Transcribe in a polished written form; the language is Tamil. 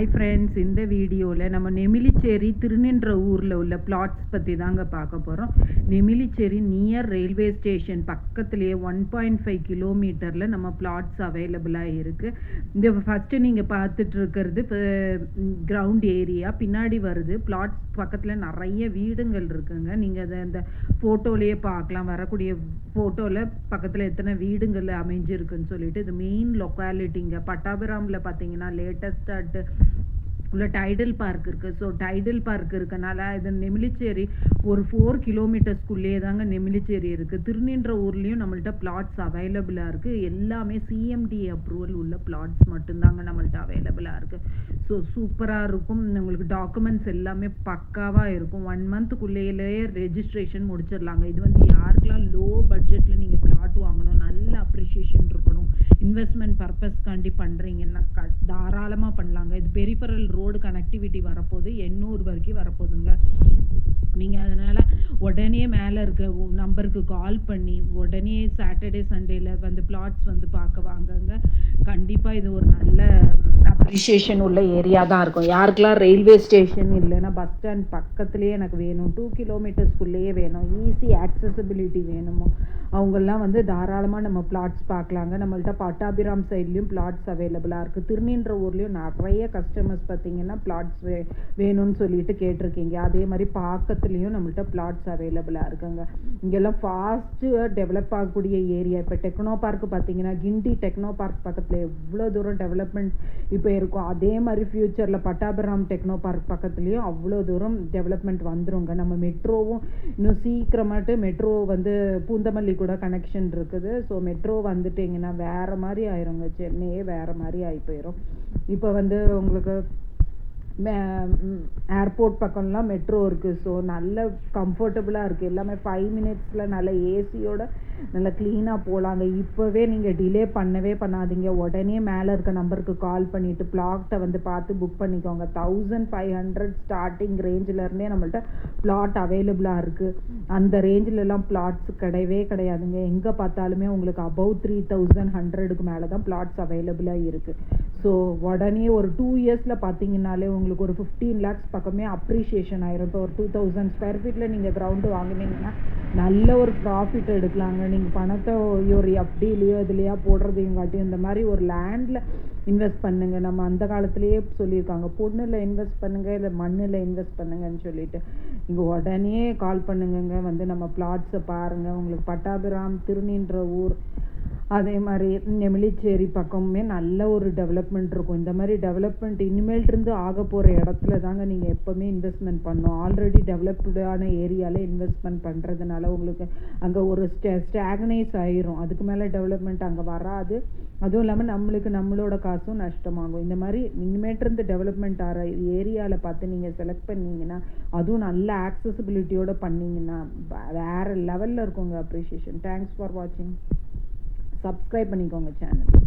ஹாய் ஃப்ரெண்ட்ஸ், இந்த வீடியோவில் நம்ம நெமிலிச்சேரி திருநின்ற ஊரில் உள்ள பிளாட்ஸ் பற்றி தாங்க பார்க்க போகிறோம். நெமிலிச்சேரி நியர் ரயில்வே ஸ்டேஷன் பக்கத்துலேயே 1.5 கிலோமீட்டரில் நம்ம பிளாட்ஸ் அவைலபிளாக இருக்குது. இந்த ஃபஸ்ட்டு நீங்கள் பார்த்துட்டு இருக்கிறது இப்போ கிரவுண்ட் ஏரியா. பின்னாடி வருது பிளாட்ஸ் பக்கத்தில் நிறைய வீடுங்கள் இருக்குங்க. நீங்கள் அதை அந்த ஃபோட்டோலேயே பார்க்கலாம். வரக்கூடிய ஃபோட்டோவில் பக்கத்தில் எத்தனை வீடுங்கள் அமைஞ்சிருக்குன்னு சொல்லிட்டு. இது மெயின் லொக்காலிட்டிங்க. பட்டாபிராமில் பார்த்தீங்கன்னா லேட்டஸ்டாக உள்ள டைடல் பார்க் இருக்குது. ஸோ டைடல் பார்க் இருக்கனால இது நெமிலிச்சேரி ஒரு 4 கிலோமீட்டர்ஸ்குள்ளேயே தாங்க நெமிலிச்சேரி இருக்குது. திருநின்ற ஊர்லேயும் நம்மள்ட்ட பிளாட்ஸ் அவைலபிளாக இருக்குது. எல்லாமே சிஎம்டி அப்ரூவல் உள்ள பிளாட்ஸ் மட்டும்தாங்க நம்மள்ட்ட அவைலபிளாக இருக்குது. ஸோ சூப்பராக இருக்கும். உங்களுக்கு டாக்குமெண்ட்ஸ் எல்லாமே பக்காவாக இருக்கும். 1 மந்த்துக்குள்ளேயே ரெஜிஸ்ட்ரேஷன் முடிச்சிடலாங்க. இது வந்து யாருக்கெல்லாம் லோ பட்ஜெட்டில் நீங்கள் பிளாட் வாங்கணும், நல்ல அப்ரிஷியேஷன் இருக்கணும், இன்வெஸ்ட்மெண்ட் பர்பஸ்க்காண்டி பண்ணுறீங்கன்னா தாராளமாக பண்ணலாங்க. இது பெரிஃபரல் ரோடு கனெக்டிவிட்டி வரப்போகுது. 800 வரைக்கும் வரப்போகுதுங்க. நீங்கள் அதனால் உடனே மேலே இருக்க நம்பருக்கு கால் பண்ணி உடனே சாட்டர்டே சண்டேல வந்து பிளாட்ஸ் வந்து பார்க்க வாங்கங்க. கண்டிப்பாக இது ஒரு நல்ல அப்ரிஷியேஷன் உள்ள ஏரியா தான் இருக்கும். யாருக்கெல்லாம் ரயில்வே ஸ்டேஷன் இல்லைன்னா பஸ் ஸ்டாண்ட் பக்கத்துலேயே எனக்கு வேணும், 2 கிலோமீட்டர்ஸ்குள்ளேயே வேணும், ஈஸி ஆக்சசிபிலிட்டி வேணுமோ அவங்கெல்லாம் வந்து தாராளமாக நம்ம பிளாட்ஸ் பார்க்கலாங்க. நம்மள்ட்ட பட்டாபிராம் சைட்லேயும் பிளாட்ஸ் அவைலபிளாக இருக்குது. திருநின்ற ஊர்லேயும் நிறைய கஸ்டமர்ஸ் பார்த்தீங்கன்னா பிளாட்ஸ் வேணும்னு சொல்லிட்டு கேட்டிருக்கீங்க. அதே மாதிரி பக்கத்துலேயும் நம்மள்ட்ட பிளாட்ஸ் அவைலபிளாக இருக்குங்க. இங்கெல்லாம் ஃபாஸ்ட்டு டெவலப் ஆகக்கூடிய ஏரியா. இப்போ டெக்னோ பார்க் பார்த்தீங்கன்னா கிண்டி டெக்னோ பார்க் பக்கத்தில் எவ்வளோ தூரம் டெவலப்மெண்ட் இப்போ இருக்கும். அதே மாதிரி ஃப்யூச்சரில் பட்டாபிராம் டெக்னோ பார்க் பக்கத்துலேயும் அவ்வளோ தூரம் டெவலப்மெண்ட் வந்துருங்க. நம்ம மெட்ரோவும் இன்னும் சீக்கிரமாட்டு மெட்ரோ வந்து பூந்தமல்லி கூட கனெக்ஷன் இருக்குது. ஸோ மெட்ரோ வந்துட்டிங்கன்னா வேறு மாதிரி ஆயிருங்க. சென்னையே வேறு மாதிரி ஆகி போயிடும். இப்போ வந்து உங்களுக்கு ஏர்போர்ட் பக்கம்லாம் மெட்ரோ இருக்குது. ஸோ நல்ல கம்ஃபர்டபுளாக இருக்குது. எல்லாமே 5 மினிட்ஸில் நல்ல ஏசியோட நல்லா க்ளீனாக போகலாங்க. இப்போவே நீங்கள் டிலே பண்ணவே பண்ணாதீங்க. உடனே மேலே இருக்க நம்பருக்கு கால் பண்ணிவிட்டு பிளாட்டை வந்து பார்த்து புக் பண்ணிக்கோங்க. 1500 ஸ்டார்டிங் ரேஞ்சிலருந்தே நம்மள்ட்ட பிளாட் அவைலபிளாக இருக்குது. அந்த ரேஞ்சிலலாம் பிளாட்ஸ் கிடையவே கிடையாதுங்க. எங்கே பார்த்தாலுமே உங்களுக்கு அபவ் 3100க்கு மேலே தான் பிளாட்ஸ் அவைலபிளாக இருக்குது. ஸோ உடனே ஒரு 2 இயர்ஸில் பார்த்தீங்கன்னாலே உங்களுக்கு ஒரு 15 lakhs பக்கமே அப்ரிஷியேஷன் ஆயிரும். இப்போ ஒரு 2000 ஸ்கொயர் ஃபீட்டில் நீங்கள் கிரவுண்டு வாங்கினீங்கன்னா நல்ல ஒரு ப்ராஃபிட் எடுக்கலாங்க. நீங்கள் பணத்தை ஒரு எஃப்டிலையோ இதுலையோ போடுறதையும் காட்டி இந்த மாதிரி ஒரு லேண்டில் இன்வெஸ்ட் பண்ணுங்க. நம்ம அந்த காலத்துலேயே சொல்லியிருக்காங்க, பொண்ணில் இன்வெஸ்ட் பண்ணுங்கள் இல்லை மண்ணில் இன்வெஸ்ட் பண்ணுங்கன்னு சொல்லிட்டு. நீங்கள் உடனே கால் பண்ணுங்கங்க. வந்து நம்ம பிளாட்ஸை பாருங்கள். உங்களுக்கு பட்டாபிராம், திருநின்ற ஊர், அதே மாதிரி நெமிலிச்சேரி பக்கமுமே நல்ல ஒரு டெவலப்மெண்ட் இருக்கும். இந்த மாதிரி டெவலப்மெண்ட் இனிமேல்ட்டிருந்து ஆக போகிற இடத்துல தாங்க நீங்கள் எப்போவுமே இன்வெஸ்ட்மெண்ட் பண்ணணும். ஆல்ரெடி டெவலப்டான ஏரியாவில் இன்வெஸ்ட்மெண்ட் பண்ணுறதுனால உங்களுக்கு அங்கே ஒரு ஸ்டாக்னைஸ் ஆயிரும். அதுக்கு மேலே டெவலப்மெண்ட் அங்கே வராது. அதுவும் இல்லாமல் நம்மளோட காசும் நஷ்டமாகும். இந்த மாதிரி இனிமேட்டிருந்து டெவலப்மெண்ட் ஆகிற ஏரியாவில் பார்த்து நீங்கள் செலக்ட் பண்ணிங்கன்னா, அதுவும் நல்ல ஆக்சசிபிலிட்டியோடு பண்ணிங்கன்னா வேறு லெவலில் இருக்குங்க அப்ரிஷியேஷன். தேங்க்ஸ் ஃபார் வாட்சிங். சப்ஸ்கிரைப் பண்ணிக்கோங்க சேனல்.